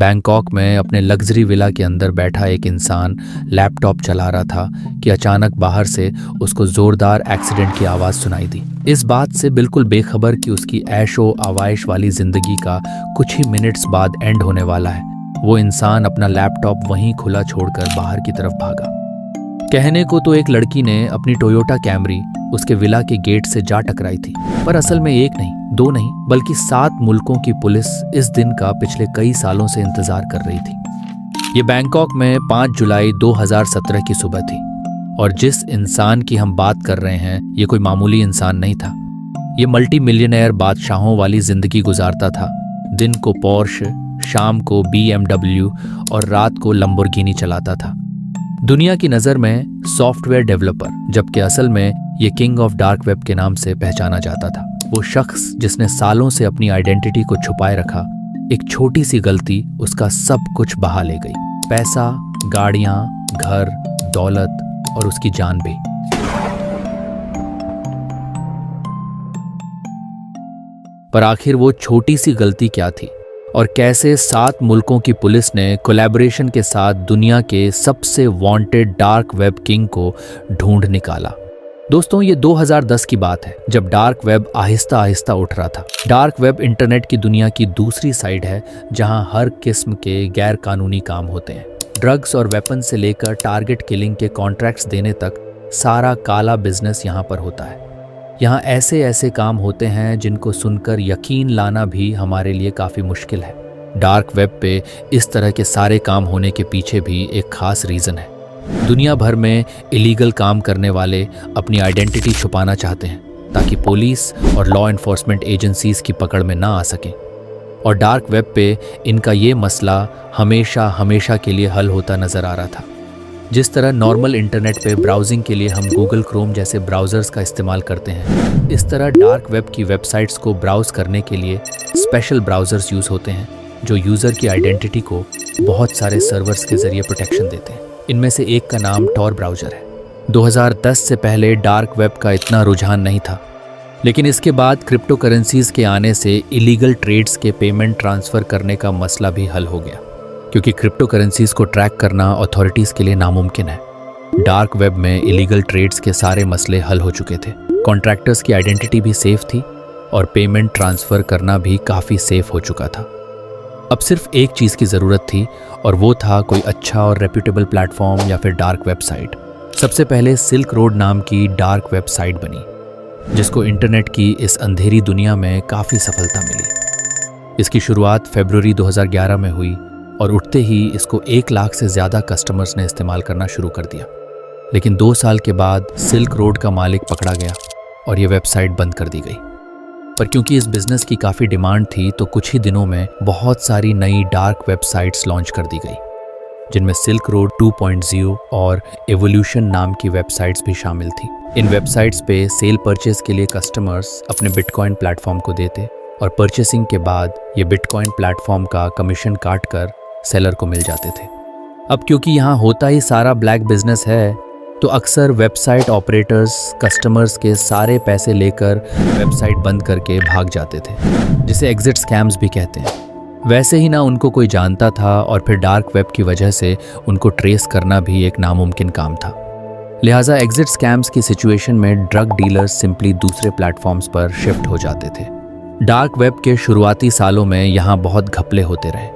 Bangkok में अपने luxury villa के अंदर बैठा एक इंसान लैपटॉप चला रहा था कि अचानक बाहर से उसको जोरदार एक्सीडेंट की आवाज़ सुनाई दी। इस बात से बिल्कुल बेखबर कि उसकी ऐशो आवाइश वाली जिंदगी का कुछ ही मिनट्स बाद एंड होने वाला है, वो इंसान अपना लैपटॉप वहीं खुला छोड़कर बाहर की तरफ भागा। कहने को तो एक लड़की ने अपनी टोयोटा कैमरी उसके विला के गेट से जा टकराई थी, पर असल में एक नहीं, दो नहीं, बल्कि 7 मुल्कों की पुलिस इस दिन का पिछले कई सालों से इंतजार कर रही थी। ये बैंकॉक में 5 जुलाई 2017 की सुबह थी और जिस इंसान की हम बात कर रहे हैं ये कोई मामूली इंसान नहीं था। ये मल्टी मिलियनेयर बादशाहों वाली जिंदगी गुजारता था। दिन को पोर्श, शाम को BMW और रात को लंबोर्गिनी चलाता था। दुनिया की नज़र में सॉफ्टवेयर डेवलपर, जबकि असल में ये किंग ऑफ डार्क वेब के नाम से पहचाना जाता था। वो शख्स जिसने सालों से अपनी आइडेंटिटी को छुपाए रखा, एक छोटी सी गलती उसका सब कुछ बहा ले गई। पैसा, गाड़ियां, घर, दौलत और उसकी जान भी। पर आखिर वो छोटी सी गलती क्या थी और कैसे 7 मुल्कों की पुलिस ने कोलैबोरेशन के साथ दुनिया के सबसे वांटेड डार्क वेब किंग को ढूंढ निकाला। दोस्तों, ये 2010 की बात है, जब डार्क वेब आहिस्ता आहिस्ता उठ रहा था। डार्क वेब इंटरनेट की दुनिया की दूसरी साइड है, जहां हर किस्म के गैर कानूनी काम होते हैं। ड्रग्स और वेपन से लेकर टारगेट किलिंग के कॉन्ट्रैक्ट्स देने तक सारा काला बिजनेस यहाँ पर होता है। यहाँ ऐसे ऐसे काम होते हैं जिनको सुनकर यकीन लाना भी हमारे लिए काफ़ी मुश्किल है। डार्क वेब पे इस तरह के सारे काम होने के पीछे भी एक खास रीज़न है। दुनिया भर में इलीगल काम करने वाले अपनी आइडेंटिटी छुपाना चाहते हैं ताकि पुलिस और लॉ एनफोर्समेंट एजेंसीज की पकड़ में ना आ सकें। और डार्क वेब पे इनका ये मसला हमेशा हमेशा के लिए हल होता नज़र आ रहा था। जिस तरह नॉर्मल इंटरनेट पे ब्राउजिंग के लिए हम गूगल क्रोम जैसे ब्राउज़र्स का इस्तेमाल करते हैं, इस तरह डार्क वेब की वेबसाइट्स को ब्राउज़ करने के लिए स्पेशल ब्राउज़र्स यूज़ होते हैं जो यूज़र की आइडेंटिटी को बहुत सारे सर्वर्स के ज़रिए प्रोटेक्शन देते हैं। इनमें से एक का नाम टॉर ब्राउज़र है। 2010 से पहले डार्क वेब का इतना रुझान नहीं था, लेकिन इसके बाद क्रिप्टो करेंसीज़ के आने से इलीगल ट्रेड्स के पेमेंट ट्रांसफ़र करने का मसला भी हल हो गया, क्योंकि क्रिप्टो करेंसीज़ को ट्रैक करना अथॉरिटीज़ के लिए नामुमकिन है। डार्क वेब में इलीगल ट्रेड्स के सारे मसले हल हो चुके थे। कॉन्ट्रैक्टर्स की आइडेंटिटी भी सेफ थी और पेमेंट ट्रांसफ़र करना भी काफ़ी सेफ हो चुका था। अब सिर्फ एक चीज़ की ज़रूरत थी और वो था कोई अच्छा और रेप्यूटेबल प्लेटफॉर्म या फिर डार्क वेबसाइट। सबसे पहले सिल्क रोड नाम की डार्क वेबसाइट बनी, जिसको इंटरनेट की इस अंधेरी दुनिया में काफ़ी सफलता मिली। इसकी शुरुआत फरवरी 2011 में हुई और उठते ही इसको 1 लाख से ज़्यादा कस्टमर्स ने इस्तेमाल करना शुरू कर दिया। लेकिन 2 साल के बाद सिल्क रोड का मालिक पकड़ा गया और ये वेबसाइट बंद कर दी गई। पर क्योंकि इस बिज़नेस की काफ़ी डिमांड थी तो कुछ ही दिनों में बहुत सारी नई डार्क वेबसाइट्स लॉन्च कर दी गई, जिनमें सिल्क रोड 2.0 और एवोल्यूशन नाम की वेबसाइट्स भी शामिल थी। इन वेबसाइट्स पे सेल परचेज के लिए कस्टमर्स अपने बिटकॉइन प्लेटफॉर्म को देते और परचेसिंग के बाद ये बिटकॉइन प्लेटफॉर्म का कमीशन काट कर सेलर को मिल जाते थे। अब क्योंकि यहाँ होता ही सारा ब्लैक बिजनेस है, तो अक्सर वेबसाइट ऑपरेटर्स कस्टमर्स के सारे पैसे लेकर वेबसाइट बंद करके भाग जाते थे, जिसे एग्जिट स्कैम्स भी कहते हैं। वैसे ही ना उनको कोई जानता था और फिर डार्क वेब की वजह से उनको ट्रेस करना भी एक नामुमकिन काम था। लिहाजा एग्जिट स्कैम्स की सिचुएशन में ड्रग डीलर्स सिंपली दूसरे प्लेटफॉर्म्स पर शिफ्ट हो जाते थे। डार्क वेब के शुरुआती सालों में यहाँ बहुत घपले होते रहे।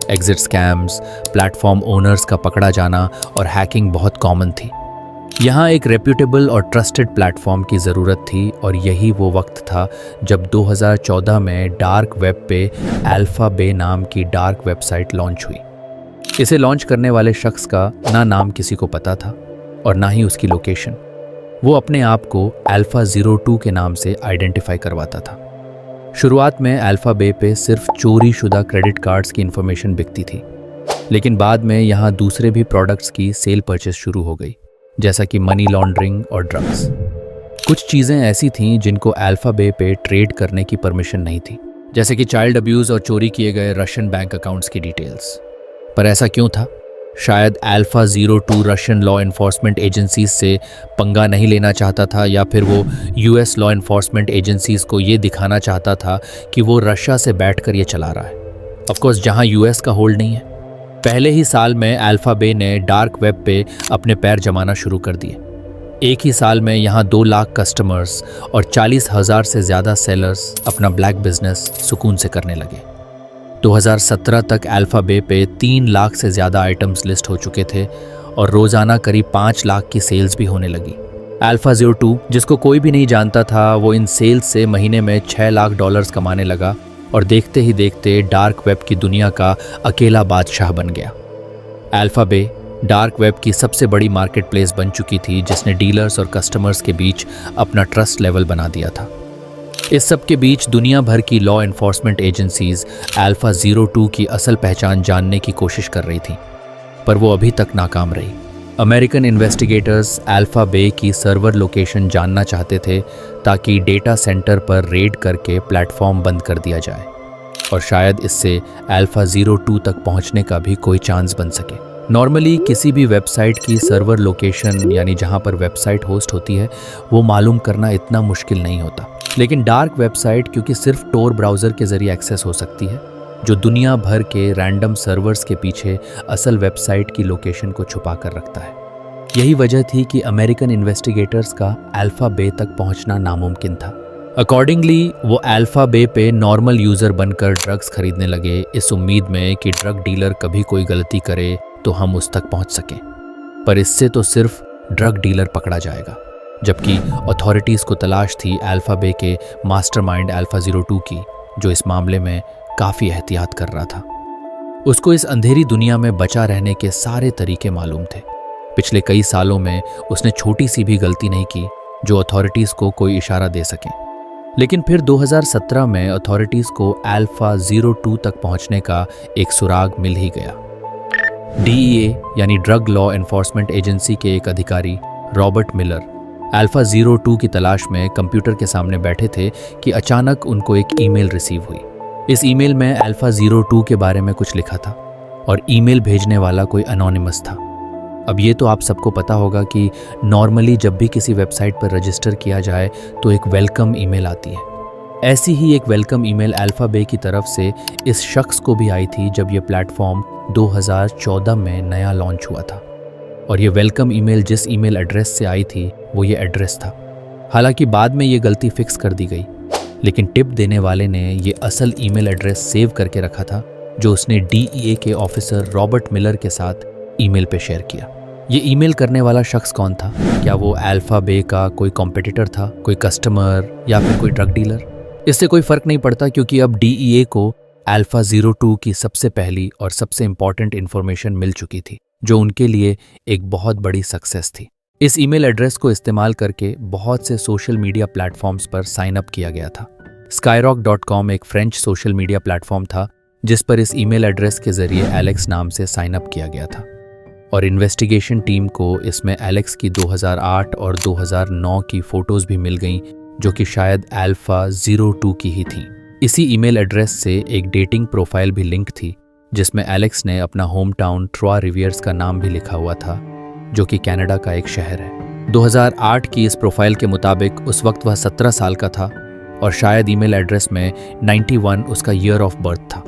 एग्जिट स्कैम्स, प्लेटफॉर्म ओनर्स का पकड़ा जाना और हैकिंग बहुत कॉमन थी। यहाँ एक रेप्यूटेबल और ट्रस्टेड प्लेटफॉर्म की ज़रूरत थी और यही वो वक्त था जब 2014 में डार्क वेब पे अल्फा बे नाम की डार्क वेबसाइट लॉन्च हुई। इसे लॉन्च करने वाले शख्स का ना नाम किसी को पता था और ना ही उसकी लोकेशन। वो अपने आप को अल्फा 02 के नाम से आइडेंटिफाई करवाता था। शुरुआत में अल्फा बे पे सिर्फ चोरी शुदा क्रेडिट कार्ड्स की इन्फॉर्मेशन बिकती थी, लेकिन बाद में यहाँ दूसरे भी प्रोडक्ट्स की सेल परचेस शुरू हो गई, जैसा कि मनी लॉन्ड्रिंग और ड्रग्स। कुछ चीज़ें ऐसी थीं जिनको अल्फा बे पे ट्रेड करने की परमिशन नहीं थी, जैसे कि चाइल्ड अब्यूज़ और चोरी किए गए रशियन बैंक अकाउंट्स की डिटेल्स। पर ऐसा क्यों था? शायद alpha 02 Russian law enforcement agencies से पंगा नहीं लेना चाहता था, या फिर वो यूएस लॉ एनफोर्समेंट एजेंसीज को ये दिखाना चाहता था कि वो रशिया से बैठकर ये चला रहा है। ऑफ कोर्स जहां यूएस का होल्ड नहीं है। पहले ही साल में अल्फाबे ने डार्क वेब पे अपने पैर जमाना शुरू कर दिए। एक ही साल में यहाँ 2 लाख कस्टमर्स और 40,000 से ज़्यादा सेलर्स अपना ब्लैक बिजनेस सुकून से करने लगे। 2017 तक अल्फाबे पे 3 लाख से ज़्यादा आइटम्स लिस्ट हो चुके थे और रोज़ाना करीब 5 लाख की सेल्स भी होने लगी। AlphaZero 2, जिसको कोई भी नहीं जानता था, वो इन सेल्स से महीने में $6 लाख कमाने लगा और देखते ही देखते डार्क वेब की दुनिया का अकेला बादशाह बन गया। अल्फाबे डार्क वेब की सबसे बड़ी मार्केट प्लेस बन चुकी थी, जिसने डीलर्स और कस्टमर्स के बीच अपना ट्रस्ट लेवल बना दिया था। इस सब के बीच दुनिया भर की लॉ एनफोर्समेंट एजेंसीज AlphaZero 2 की असल पहचान जानने की कोशिश कर रही थी, पर वो अभी तक नाकाम रही। अमेरिकन इन्वेस्टिगेटर्स अल्फाबे की सर्वर लोकेशन जानना चाहते थे ताकि डेटा सेंटर पर रेड करके प्लेटफॉर्म बंद कर दिया जाए और शायद इससे AlphaZero 2 तक पहुंचने का भी कोई चांस बन सके। नॉर्मली किसी भी वेबसाइट की सर्वर लोकेशन यानी जहां पर वेबसाइट होस्ट होती है वो मालूम करना इतना मुश्किल नहीं होता, लेकिन डार्क वेबसाइट क्योंकि सिर्फ टोर ब्राउज़र के ज़रिए एक्सेस हो सकती है, जो दुनिया भर के रैंडम सर्वर्स के पीछे असल वेबसाइट की लोकेशन को छुपा कर रखता है। यही वजह थी कि अमेरिकन इन्वेस्टिगेटर्स का अल्फाबे तक पहुंचना नामुमकिन था। अकॉर्डिंगली वो अल्फाबे पे नॉर्मल यूज़र बनकर ड्रग्स खरीदने लगे, इस उम्मीद में कि ड्रग डीलर कभी कोई गलती करे तो हम उस तक पहुंच सकें। पर इससे तो सिर्फ ड्रग डीलर पकड़ा जाएगा, जबकि अथॉरिटीज़ को तलाश थी अल्फाबे के मास्टरमाइंड AlphaZero 2 की, जो इस मामले में काफ़ी एहतियात कर रहा था। उसको इस अंधेरी दुनिया में बचा रहने के सारे तरीके मालूम थे। पिछले कई सालों में उसने छोटी सी भी गलती नहीं की जो अथॉरिटीज़ को कोई इशारा दे सके। लेकिन फिर 2017 में अथॉरिटीज़ को AlphaZero 2 तक पहुंचने का एक सुराग मिल ही गया। DEA यानी ड्रग लॉ एनफोर्समेंट एजेंसी के एक अधिकारी रॉबर्ट मिलर AlphaZero 2 की तलाश में कंप्यूटर के सामने बैठे थे कि अचानक उनको एक ईमेल रिसीव हुई। इस ईमेल में AlphaZero 2 के बारे में कुछ लिखा था और ईमेल भेजने वाला कोई अनोनिमस था। अब ये तो आप सबको पता होगा कि नॉर्मली जब भी किसी वेबसाइट पर रजिस्टर किया जाए तो एक वेलकम ईमेल आती है। ऐसी ही एक वेलकम ईमेल अल्फाबे की तरफ से इस शख्स को भी आई थी जब ये प्लेटफॉर्म 2014 में नया लॉन्च हुआ था, और ये वेलकम ईमेल जिस ईमेल एड्रेस से आई थी वो ये एड्रेस था। हालांकि बाद में ये गलती फिक्स कर दी गई, लेकिन टिप देने वाले ने ये असल ईमेल एड्रेस सेव करके रखा था जो उसने DEA के ऑफिसर रॉबर्ट मिलर के साथ ईमेल पे शेयर किया। ये ईमेल करने वाला शख्स कौन था? क्या वो अल्फाबे का कोई कॉम्पिटिटर था, कोई कस्टमर या फिर कोई ड्रग डीलर? इससे कोई फर्क नहीं पड़ता क्योंकि अब DEA को AlphaZero 2 की सबसे पहली और सबसे इंपॉर्टेंट इन्फॉर्मेशन मिल चुकी थी, जो उनके लिए एक बहुत बड़ी सक्सेस थी। इस ईमेल एड्रेस को इस्तेमाल करके बहुत से सोशल मीडिया प्लेटफॉर्म्स पर साइन अप किया गया था। Skyrock.com एक फ्रेंच सोशल मीडिया प्लेटफॉर्म था जिस पर इस ईमेल एड्रेस के जरिए एलेक्स नाम से साइन अप किया गया था, और इन्वेस्टिगेशन टीम को इसमें एलेक्स की 2008 और 2009 की फोटोज भी मिल गईं जो कि शायद AlphaZero 2 की ही थी। इसी ईमेल एड्रेस से एक डेटिंग प्रोफाइल भी लिंक थी जिसमें एलेक्स ने अपना होम टाउन ट्रॉय रिवियर्स का नाम भी लिखा हुआ था, जो कि कनाडा का एक शहर है। 2008 की इस प्रोफाइल के मुताबिक उस वक्त वह 17 साल का था और शायद ईमेल एड्रेस में 91 उसका ईयर ऑफ बर्थ था।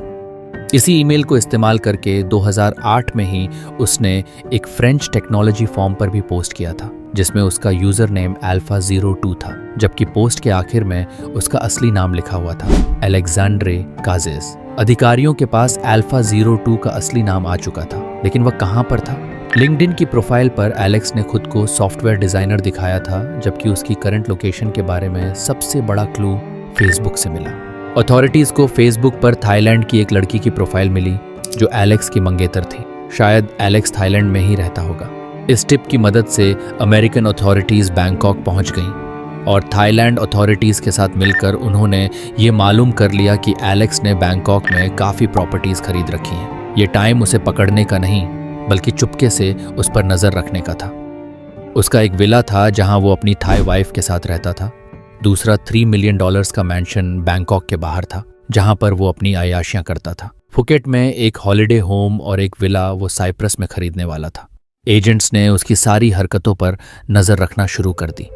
इसी ईमेल को इस्तेमाल करके 2008 में ही उसने एक फ्रेंच टेक्नोलॉजी फॉर्म पर भी पोस्ट किया था जिसमें उसका यूजर नेम AlphaZero 2 था, जबकि पोस्ट के आखिर में उसका असली नाम लिखा हुआ था, अलेक्जेंड्रे काजेस। अधिकारियों के पास AlphaZero 2 का असली नाम आ चुका था, लेकिन वह कहाँ पर था? लिंक्डइन की प्रोफाइल पर एलेक्स ने खुद को सॉफ्टवेयर डिजाइनर दिखाया था, जबकि उसकी करंट लोकेशन के बारे में सबसे बड़ा क्लू फेसबुक से मिला। अथॉरिटीज को फेसबुक पर थाईलैंड की एक लड़की की प्रोफाइल मिली जो एलेक्स की मंगेतर थी। शायद एलेक्स थाईलैंड में ही रहता होगा। इस टिप की मदद से अमेरिकन अथॉरिटीज बैंकॉक पहुंच गईं और थाईलैंड अथॉरिटीज के साथ मिलकर उन्होंने ये मालूम कर लिया कि एलेक्स ने बैंकॉक में काफ़ी प्रॉपर्टीज खरीद रखी हैं। ये टाइम उसे पकड़ने का नहीं बल्कि चुपके से उस पर नज़र रखने का था। उसका एक विला था जहां वो अपनी थाई वाइफ के साथ रहता था। दूसरा $3 मिलियन का मैंशन बैंकॉक के बाहर था जहां पर वो अपनी अय्याशियां करता था। फुकेट में एक हॉलिडे होम और एक विला वो साइप्रस में खरीदने वाला था। एजेंट्स ने उसकी सारी हरकतों पर नज़र रखना शुरू कर दी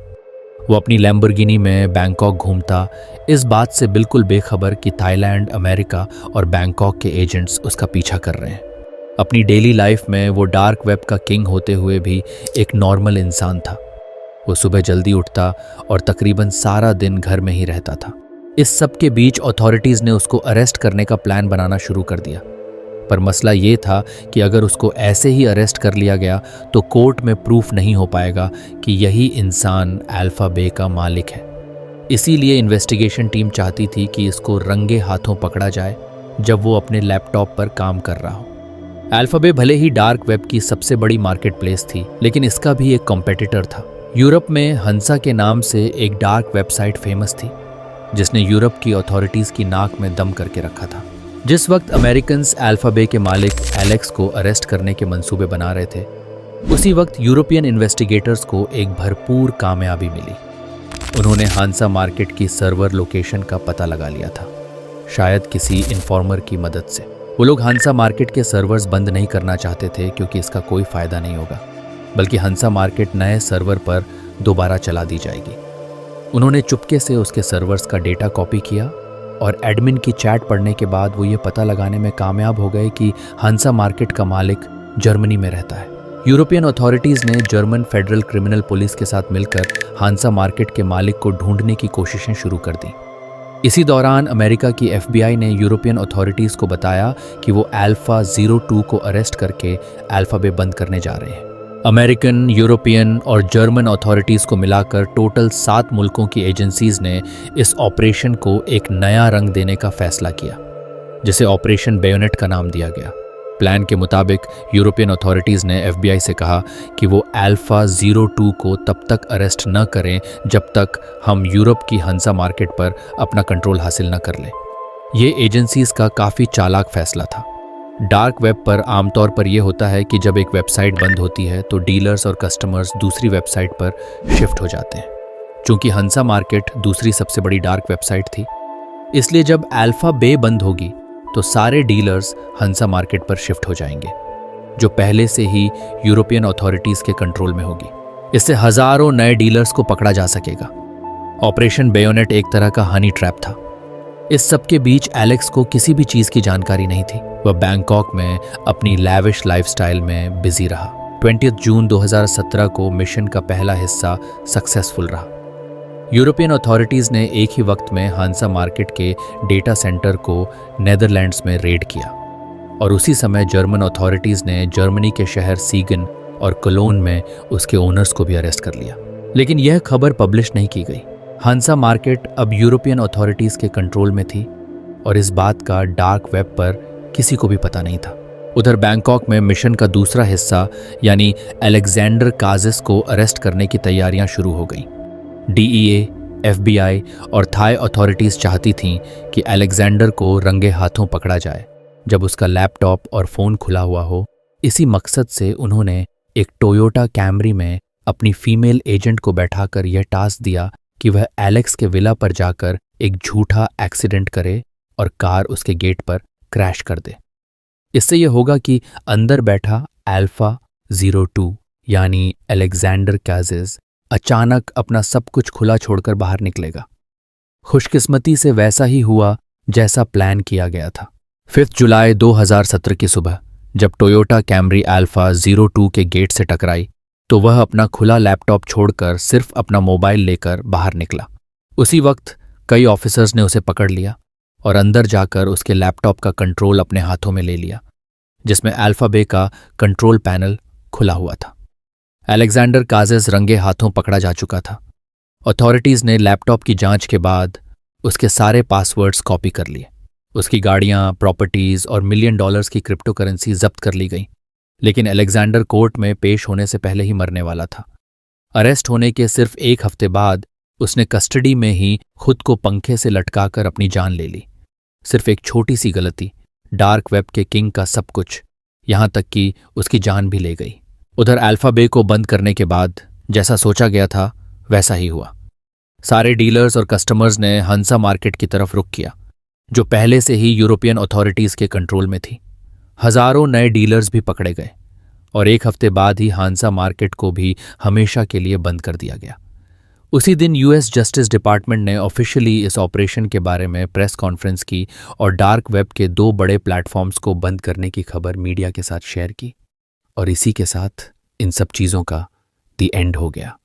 वो अपनी लैम्बोर्गिनी में बैंकॉक घूमता, इस बात से बिल्कुल बेखबर कि थाईलैंड, अमेरिका और बैंकॉक के एजेंट्स उसका पीछा कर रहे हैं। अपनी डेली लाइफ में वो डार्क वेब का किंग होते हुए भी एक नॉर्मल इंसान था। वो सुबह जल्दी उठता और तकरीबन सारा दिन घर में ही रहता था। इस सब के बीच अथॉरिटीज़ ने उसको अरेस्ट करने का प्लान बनाना शुरू कर दिया। पर मसला ये था कि अगर उसको ऐसे ही अरेस्ट कर लिया गया तो कोर्ट में प्रूफ नहीं हो पाएगा कि यही इंसान अल्फा बे का मालिक है। इसीलिए इन्वेस्टिगेशन टीम चाहती थी कि इसको रंगे हाथों पकड़ा जाए जब वो अपने लैपटॉप पर काम कर रहा हो। अल्फा बे भले ही डार्क वेब की सबसे बड़ी मार्केट प्लेस थी, लेकिन इसका भी एक कॉम्पिटिटर था। यूरोप में हंसा के नाम से एक डार्क वेबसाइट फेमस थी, जिसने यूरोप की अथॉरिटीज़ की नाक में दम करके रखा था। जिस वक्त अमेरिकन्स अल्फा बे के मालिक एलेक्स को अरेस्ट करने के मंसूबे बना रहे थे, उसी वक्त यूरोपियन इन्वेस्टिगेटर्स को एक भरपूर कामयाबी मिली। उन्होंने हांसा मार्केट की सर्वर लोकेशन का पता लगा लिया था, शायद किसी इन्फॉर्मर की मदद से। वो लोग हांसा मार्केट के सर्वर्स बंद नहीं करना चाहते थे क्योंकि इसका कोई फ़ायदा नहीं होगा, बल्कि हांसा मार्केट नए सर्वर पर दोबारा चला दी जाएगी। उन्होंने चुपके से उसके सर्वर्स का डेटा कॉपी किया और एडमिन की चैट पढ़ने के बाद वो ये पता लगाने में कामयाब हो गए कि हांसा मार्केट का मालिक जर्मनी में रहता है। यूरोपियन अथॉरिटीज़ ने जर्मन फेडरल क्रिमिनल पुलिस के साथ मिलकर हांसा मार्केट के मालिक को ढूंढने की कोशिशें शुरू कर दी। इसी दौरान अमेरिका की FBI ने यूरोपियन अथॉरिटीज़ को बताया कि वो अल्फा 02 को अरेस्ट करके अल्फा बे बंद करने जा रहे हैं। अमेरिकन, यूरोपियन और जर्मन अथॉरिटीज़ को मिलाकर टोटल 7 मुल्कों की एजेंसीज़ ने इस ऑपरेशन को एक नया रंग देने का फैसला किया, जिसे ऑपरेशन बेयोनेट का नाम दिया गया। प्लान के मुताबिक यूरोपियन अथॉरिटीज़ ने FBI से कहा कि वो अल्फा 02 को तब तक अरेस्ट न करें जब तक हम यूरोप की हंसा मार्केट पर अपना कंट्रोल हासिल न कर लें। ये एजेंसीज़ का काफ़ी चालाक फैसला था। डार्क वेब पर आमतौर पर यह होता है कि जब एक वेबसाइट बंद होती है तो डीलर्स और कस्टमर्स दूसरी वेबसाइट पर शिफ्ट हो जाते हैं। चूंकि हंसा मार्केट दूसरी सबसे बड़ी डार्क वेबसाइट थी, इसलिए जब अल्फा बे बंद होगी तो सारे डीलर्स हंसा मार्केट पर शिफ्ट हो जाएंगे, जो पहले से ही यूरोपियन अथॉरिटीज़ के कंट्रोल में होगी। इससे हज़ारों नए डीलर्स को पकड़ा जा सकेगा। ऑपरेशन बेयोनेट एक तरह का हनी ट्रैप था। इस सब के बीच एलेक्स को किसी भी चीज़ की जानकारी नहीं थी। वह बैंकॉक में अपनी लैविश लाइफस्टाइल में बिजी रहा। 20 जून 2017 को मिशन का पहला हिस्सा सक्सेसफुल रहा। यूरोपियन अथॉरिटीज़ ने एक ही वक्त में हांसा मार्केट के डेटा सेंटर को नेदरलैंड्स में रेड किया और उसी समय जर्मन अथॉरिटीज़ ने जर्मनी के शहर सीगन और कोलोन में उसके ओनर्स को भी अरेस्ट कर लिया। लेकिन यह खबर पब्लिश नहीं की गई। हांसा मार्केट अब यूरोपियन अथॉरिटीज़ के कंट्रोल में थी और इस बात का डार्क वेब पर किसी को भी पता नहीं था। उधर बैंकॉक में मिशन का दूसरा हिस्सा यानी अलेक्जेंडर काजिस को अरेस्ट करने की तैयारियां शुरू हो गई। DEA, FBI और थाई अथॉरिटीज़ चाहती थीं कि अलेक्जेंडर को रंगे हाथों पकड़ा जाए जब उसका लैपटॉप और फ़ोन खुला हुआ हो। इसी मकसद से उन्होंने एक टोयोटा कैमरी में अपनी फीमेल एजेंट को बैठाकर यह टास्क दिया कि वह एलेक्स के विला पर जाकर एक झूठा एक्सीडेंट करे और कार उसके गेट पर क्रैश कर दे। इससे यह होगा कि अंदर बैठा अल्फा 02 यानी अलेक्जेंडर काजिस अचानक अपना सब कुछ खुला छोड़कर बाहर निकलेगा। खुशकिस्मती से वैसा ही हुआ जैसा प्लान किया गया था। 5 जुलाई 2017 की सुबह जब टोयोटा कैमरी अल्फा 02 के गेट से टकराई तो वह अपना खुला लैपटॉप छोड़कर सिर्फ अपना मोबाइल लेकर बाहर निकला। उसी वक्त कई ऑफिसर्स ने उसे पकड़ लिया और अंदर जाकर उसके लैपटॉप का कंट्रोल अपने हाथों में ले लिया, जिसमें अल्फा बे का कंट्रोल पैनल खुला हुआ था। अलेक्जेंडर काजिस रंगे हाथों पकड़ा जा चुका था। अथॉरिटीज़ ने लैपटॉप की जांच के बाद उसके सारे पासवर्ड्स कॉपी कर लिए। उसकी गाड़ियां, प्रॉपर्टीज़ और $1 मिलियन की क्रिप्टो करेंसी जब्त कर ली गई। लेकिन अलेक्जेंडर कोर्ट में पेश होने से पहले ही मरने वाला था। अरेस्ट होने के सिर्फ 1 हफ्ते बाद उसने कस्टडी में ही खुद को पंखे से लटकाकर अपनी जान ले ली। सिर्फ एक छोटी सी गलती डार्क वेब के किंग का सब कुछ, यहां तक कि उसकी जान भी ले गई। उधर अल्फा बे को बंद करने के बाद जैसा सोचा गया था वैसा ही हुआ। सारे डीलर्स और कस्टमर्स ने हंसा मार्केट की तरफ रुख किया, जो पहले से ही यूरोपियन अथॉरिटीज़ के कंट्रोल में थी। हजारों नए डीलर्स भी पकड़े गए और 1 हफ्ते बाद ही हांसा मार्केट को भी हमेशा के लिए बंद कर दिया गया। उसी दिन यूएस जस्टिस डिपार्टमेंट ने ऑफिशियली इस ऑपरेशन के बारे में प्रेस कॉन्फ्रेंस की और डार्क वेब के 2 बड़े प्लेटफॉर्म्स को बंद करने की खबर मीडिया के साथ शेयर की। और इसी के साथ इन सब चीज़ों का द एंड हो गया।